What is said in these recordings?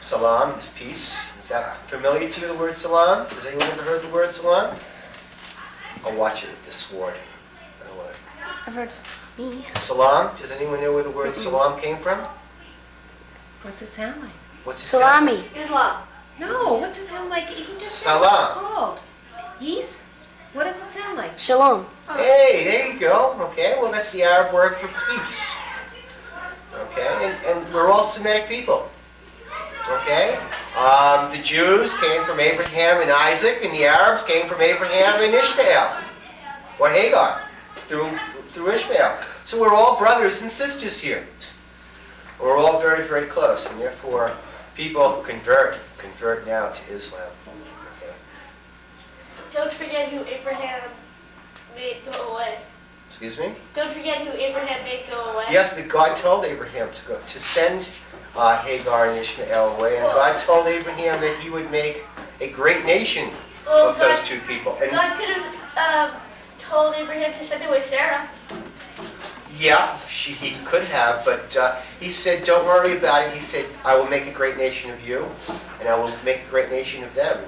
salam is peace. Is that familiar to you, the word salam? Has anyone ever heard the word salam? I'll watch it with the sword. I've heard me. Salam, does anyone know where the word salam came from? What's it sound like? What's it sound like? Salami. Islam. No, what's it sound like? You can just say Salam. what it's called. Peace? What does it sound like? Shalom. Hey, there you go. Okay, well that's the Arab word for peace. Okay, and we're all Semitic people. Okay, the Jews came from Abraham and Isaac, and the Arabs came from Abraham and Ishmael, or Hagar, through Ishmael. So we're all brothers and sisters here. We're all very, very close, and therefore people who convert now to Islam. Okay. Don't forget who Abraham made go away. Excuse me? Don't forget who Abraham made go away. Yes, but God told Abraham to send Hagar and Ishmael away, and God told Abraham that he would make a great nation of those two people. And God could have told Abraham to send away Sarah. yeah, he could have, but he said, don't worry about it. He said, I will make a great nation of you, and I will make a great nation of them.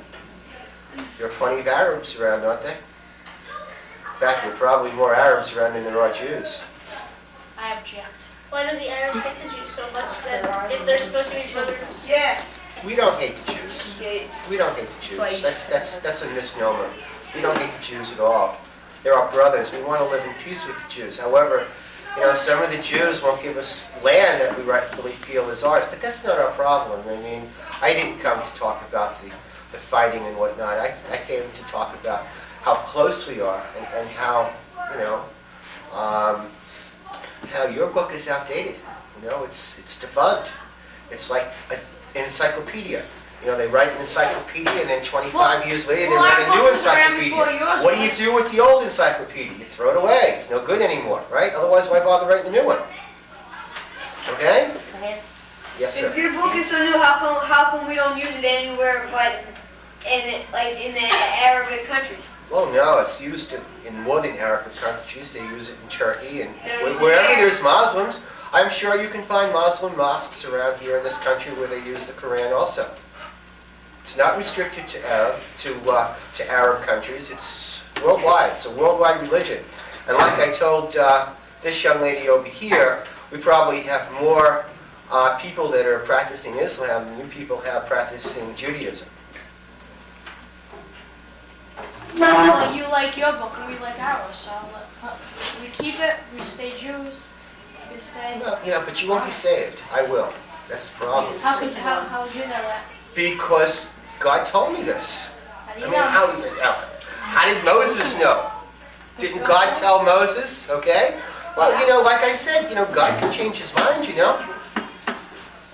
There are plenty of Arabs around, aren't there? In fact, there are probably more Arabs around than there are Jews. I object. Why do the Arabs hate the Jews so much that if they're supposed to be brothers? Yeah. We don't hate the Jews. We don't hate the Jews. That's a misnomer. We don't hate the Jews at all. They're our brothers. We want to live in peace with the Jews. However, some of the Jews won't give us land that we rightfully feel is ours, but that's not our problem. I mean, I didn't come to talk about the fighting and whatnot. I came to talk about how close we are and how, how your book is outdated. It's defunct. It's like an encyclopedia. They write an encyclopedia, and then 25 years later they write a new encyclopedia. What do you do with the old encyclopedia? You throw it away. It's no good anymore, right? Otherwise, why bother writing a new one? Okay? Yes, sir. If your book is so new, how come we don't use it anywhere but in the Arabic countries? Well, no, it's used in more than Arabic countries. They use it in Turkey and There's wherever there. there's Muslims. I'm sure you can find Muslim mosques around here in this country where they use the Quran also. It's not restricted to Arab countries. It's worldwide. It's a worldwide religion. And like I told this young lady over here, we probably have more people that are practicing Islam than you people have practicing Judaism. Well, you like your book and we like ours, so we keep it, we stay Jews, we stay... No, but you won't be saved. I will. That's the problem. How would you know that? Because God told me this. How do you I mean, know? how did Moses know? Didn't God tell Moses? Okay? Well, like I said, God can change his mind,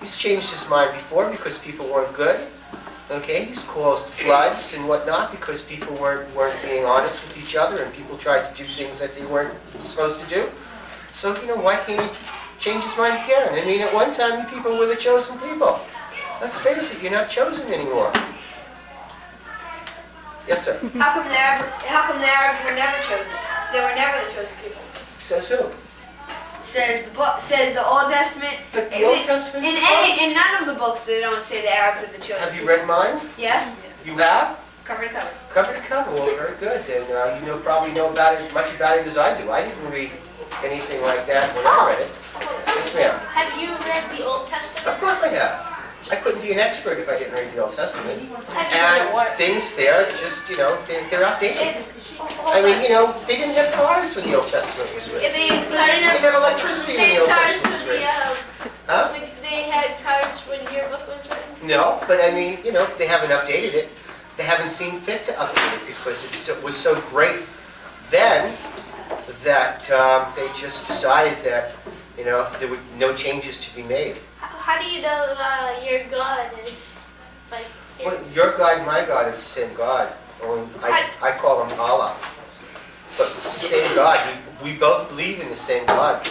He's changed his mind before because people weren't good. Okay? He's caused floods and whatnot because people weren't being honest with each other and people tried to do things that they weren't supposed to do. So, why can't he change his mind again? I mean, at one time, you people were the chosen people. Let's face it, you're not chosen anymore. Yes, sir. How come the Arabs were never chosen? They were never the chosen people. Says who? Says the book. Says the Old Testament. But the Old Testament. In none of the books they don't say the Arabs are the chosen. Have you read mine? Yes. You have? Cover to cover. Cover to cover. Well, very good. Then you probably know about it as much about it as I do. I didn't read anything like that when I read it. Yes, ma'am. Have you read the Old Testament? Of course I have. I couldn't be an expert if I didn't read the Old Testament. Have you read And what? things there just, they're outdated. I mean, they didn't have cars when the Old Testament was written. They They didn't have electricity when the Old cars Testament was when written. Huh? they had cars when your book was written. No, but I mean, they haven't updated it. They haven't seen fit to update it because it was so great then that they just decided that, there were no changes to be made. How do you know your God is like? Well, your God, my God is the same God. Only I call him Allah. But it's the same God. We both believe in the same God.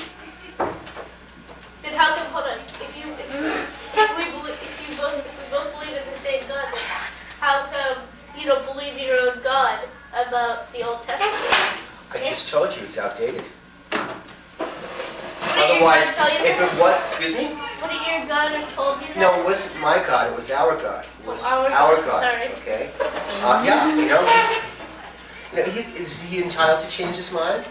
Then how come? Hold on. If we both believe in the same God, then how come you don't believe in your own God about the Old Testament? I just told you it's outdated. What did your Otherwise, God tell you? if it was, excuse me? What did your God who told you that? No, it wasn't my God, it was our God. It was Our our God, God, sorry. okay? Yeah, is he entitled to change his mind?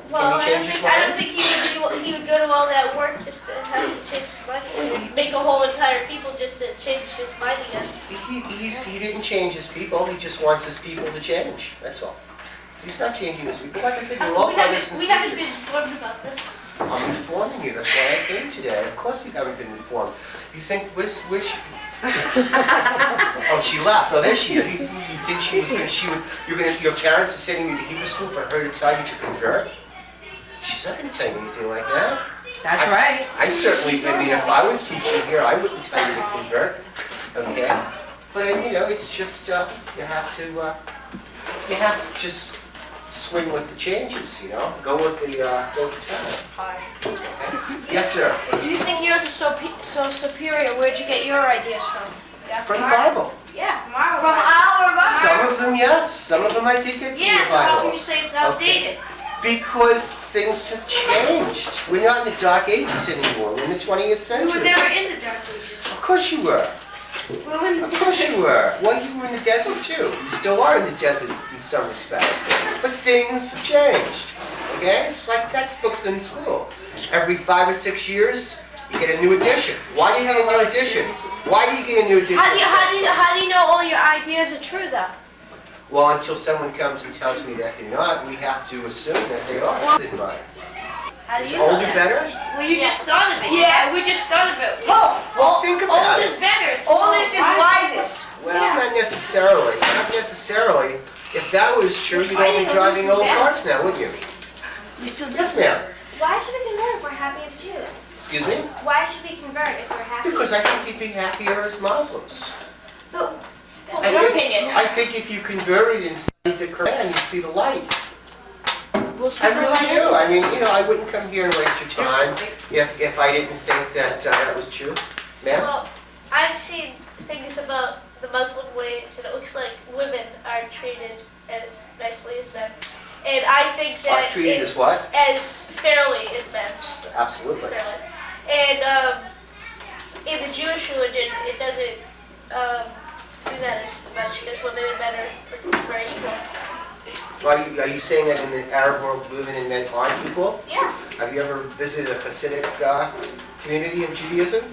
Well, Can he change his I don't mind? think he would go to all that work just to have to change his mind. And make a whole entire people just to change his mind again. He didn't change his people, he just wants his people to change, that's all. He's not changing his people. Like I said, you're all brothers and We haven't been sisters. informed about this. I'm informing you, that's why I came today. Of course you haven't been informed. You think, wish... Oh, she left. Oh, there she is. You think she was gonna, your parents are sending you to Hebrew school for her to tell you to convert? She's not gonna tell you anything like that. That's right. I certainly, I mean, if I was teaching here, I wouldn't tell you to convert, okay? But, it's just, you have to just swing with the changes, Go with the time. Okay? Yes, sir. You think yours is so superior? Where'd you get your ideas from? Yeah, From the Bible. Yeah, from our From our Bible. Some of them, yes. Some of them I did get from Yeah, the so how can Bible. you say it's outdated? Because things have changed. We're not in the Dark Ages anymore. We're in the 20th We were century. never in the Dark Ages. Of course you were. We were in the Of course desert. you were. Well, you were in the desert too. You still are in the desert in some respects. But things have changed. Okay? It's like textbooks in school. Every 5 or 6 years, you get a new edition. Why do you get a new edition? Why do you get a new edition? How of the textbook? do you know all your ideas are true though? Well, until someone comes and tells me that they're not, we have to assume that they are. In mine. How do Is you know older that? better? Well, you just thought of it. Yeah. We just thought of it. Well, think about Old it. is better. It's Oldest is more wisest. Well, Yeah. not necessarily. Not necessarily. If that was true, you'd all be driving old cars now, wouldn't you? We still do. Yes, ma'am. Why should we convert if we're happy as Jews? Excuse me? Why should we convert if we're happy? Because I think you'd be happier as Muslims. But That's I your think- opinion. I think if you converted and studied the Quran, you'd see the light. We'll see I what really I do. I mean, I wouldn't come here and waste your time if I didn't think that that was true. Ma'am? Well, I've seen things about the Muslim ways, and it looks like women are treated as nicely as men. And I think Are that treated as what? as fairly as men. Absolutely. Fairly. And in the Jewish religion, it doesn't do that as much because women and men are very equal. Are you saying that in the Arab world, women and men aren't equal? Yeah. Have you ever visited a Hasidic community of Judaism?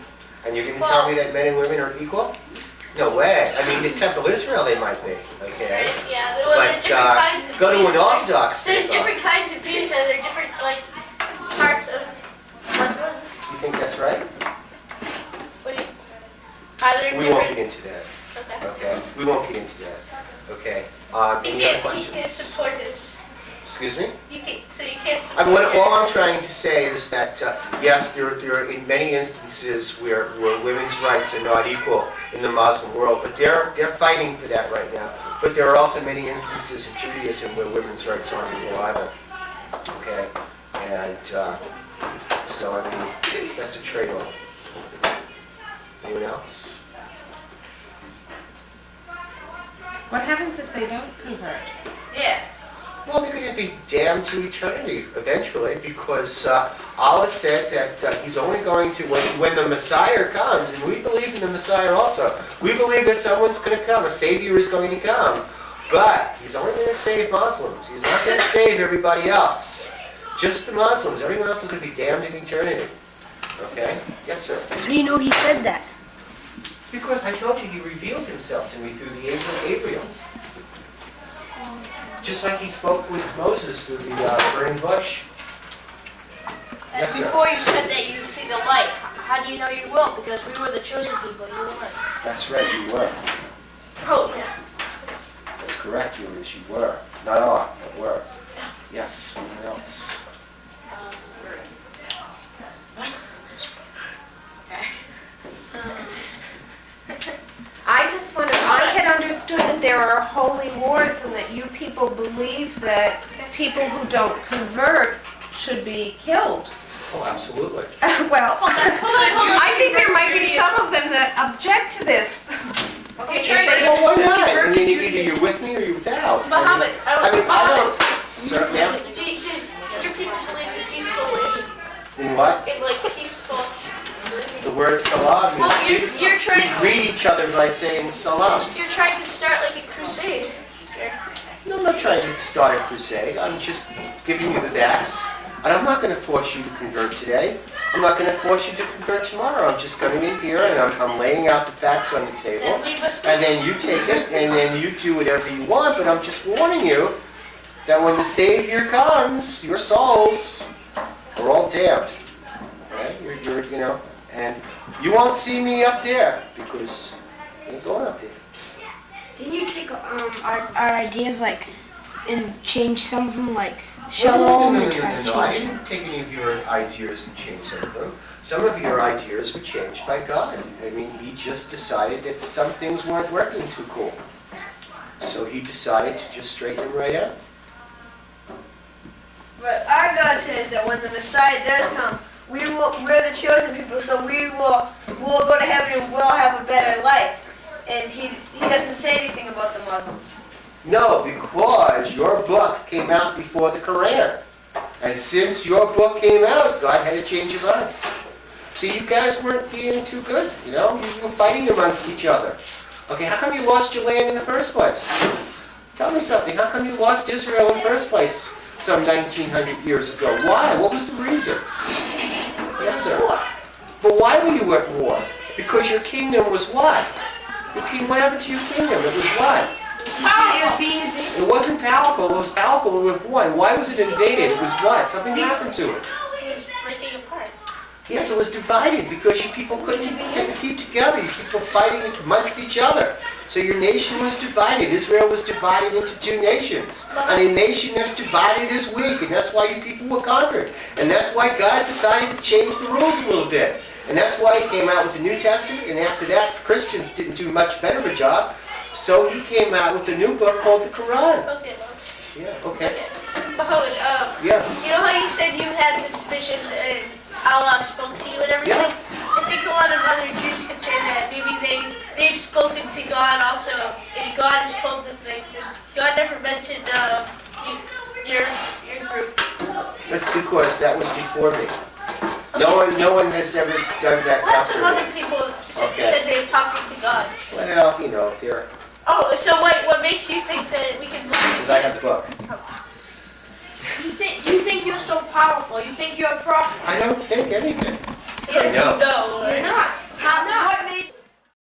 And you're going to tell me that men and women are equal? No way. I mean, in Temple Israel they might be, okay? Yeah. Well, there's But different kinds of go to an Jews. Orthodox There's synagogue. different kinds of Jews, and there are different parts of Muslims. You think that's right? What do you? Are there We won't different? get into that, Okay. okay? We won't get into that, okay? You Any other can't questions? support this. Excuse me? You can't support All I'm trying to say is that, yes, there are in many instances where women's rights are not equal in the Muslim world, but they're fighting for that right now. But there are also many instances in Judaism where women's rights aren't equal either, okay? And so, I mean, that's a trade-off. Anyone else? What happens if they don't convert? Yeah. Well, they're going to be damned to eternity eventually because Allah said that He's only going to, when the Messiah comes, and we believe in the Messiah also, we believe that someone's going to come, a Savior is going to come, but He's only going to save Muslims. He's not going to save everybody else. Just the Muslims. Everyone else is going to be damned in eternity. Okay? Yes, sir. How do you know he said that? Because I told you He revealed Himself to me through the angel Gabriel. Just like He spoke with Moses through the burning bush. And Yes, sir. before you said that you'd see the light. How do you know you will? Because we were the chosen people. You weren't. That's right, you were. Oh yeah. That's correct, Julius, you were. Not all, but were. Yes, someone else. I just wonder, I had understood that there are holy wars and that you people believe that people who don't convert should be killed. Oh, absolutely. Well, I think there might be some of them that object to this. Okay, If they Well, why not? I convert to mean, either Judaism. you're with me or you're without. Muhammad, I mean, I don't... Sir, ma'am? do your people believe in peaceful ways? In what? in like peaceful. The word salam means Well, peace. you're trying. We greet each other by saying salam. You're trying to start like a crusade. Here. No, I'm not trying to start a crusade. I'm just giving you the facts. And I'm not going to force you to convert today. I'm not going to force you to convert tomorrow. I'm just coming in here and I'm laying out the facts on the table. And leave us. And then you take it and then you do whatever you want. But I'm just warning you that when the Savior comes, your souls are all damned. Right? You know, and you won't see me up there because you ain't going up there. Didn't you take our ideas like and change some of them like No, shalom and try to no. I change them? didn't take any of your ideas and change some of them. Some of your ideas were changed by God. I mean, he just decided that some things weren't working too cool. So he decided to just straighten them right out. But our God says that when the Messiah does come, we're the chosen people, so we'll go to heaven and we'll have a better life. And he doesn't say anything about the Muslims. No, because your book came out before the Quran. And since your book came out, God had to change your mind. See, you guys weren't being too good, you know? You were fighting amongst each other. Okay, how come you lost your land in the first place? Tell me something. How come you lost Israel in the first place some 1900 years ago? Why? What was the reason? Yes, sir. But why were you at war? Because your kingdom was what? What happened to your kingdom? It was what? It wasn't powerful. It was powerful with one. Why was it invaded? It was what? Something happened to it. It was breaking apart. Yes, it was divided because you people couldn't keep together. You people fighting amongst each other. So your nation was divided. Israel was divided into two nations. And a nation that's divided is weak, and that's why you people were conquered. And that's why God decided to change the rules a little bit. And that's why he came out with the New Testament, and after that, Christians didn't do much better of a job. So he came out with a new book called the Quran. Okay, Lord. Yeah, okay. Mohammed, Yes. you know how you said you had this vision and Allah spoke to you and everything? Yeah. I think a lot of other Jews could say that. Maybe they've spoken to God also, and God has told them things, and God never mentioned your group. That's because that was before me. No one has ever done that Lots after of other me. people said Okay. they've talked to God. Well, you know, they're Oh, so what makes you think that we can believe because I have the book. You think you're so powerful. You think you're a prophet. I don't think anything. you? I know. No, Lord. You're not. What made